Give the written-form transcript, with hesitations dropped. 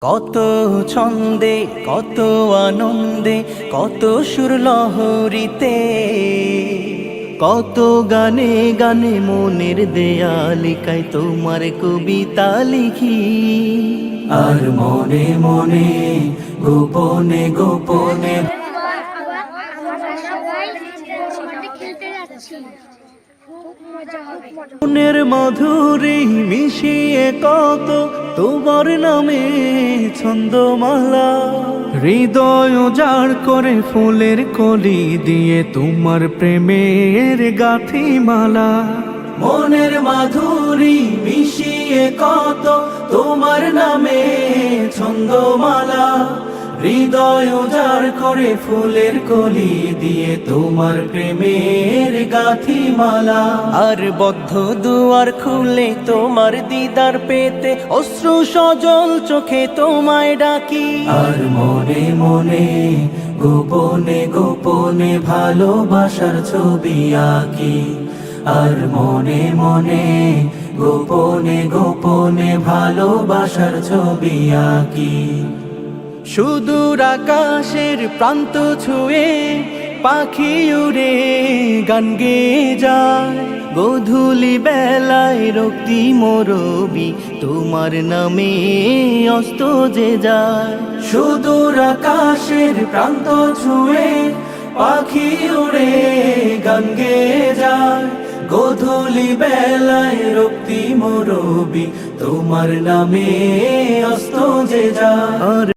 কত ছন্দে কত আনন্দে কত সুর লহরীতে, কত গানে গানে মনের দেয়ালিকায় তোমার কবিতা লিখি। আর মনে মনে গোপনে গোপনে মনের মাধুরী মিশিয়ে কত তোমার নামে ছন্দমালা, হৃদয় উজাড় করে ফুলের কলি দিয়ে তোমার প্রেমের গাঁথিমালা। মনের মাধুরী মিশিয়ে কত তোমার নামে ছন্দমালা, হৃদয় উজাড় করে ফুলের কলি দিয়ে তোমার প্রেমের গাঁথিমালা। আর বদ্ধ দুয়ার খুলে তোমার দিদার পেতে অশ্রু সজল চোখে তোমায় ডাকি। আর মনে মনে গোপনে গোপনে ভালোবাসার ছবি আঁকি। আর মনে মনে গোপনে গোপনে ভালোবাসার ছবি আঁকি। সুদূর আকাশের প্রান্ত ছুঁয়ে পাখি উড়ে গান গেয়ে যায়, গোধূলি বেলায় রক্তিম রবি তোমার নামে অস্ত যে যায়। সুদূর আকাশের প্রান্ত ছুঁয়ে পাখি উড়ে গান গেয়ে যায়, গোধূলি বেলায় রক্তিম রবি তোমার নামে অস্ত যে যায়।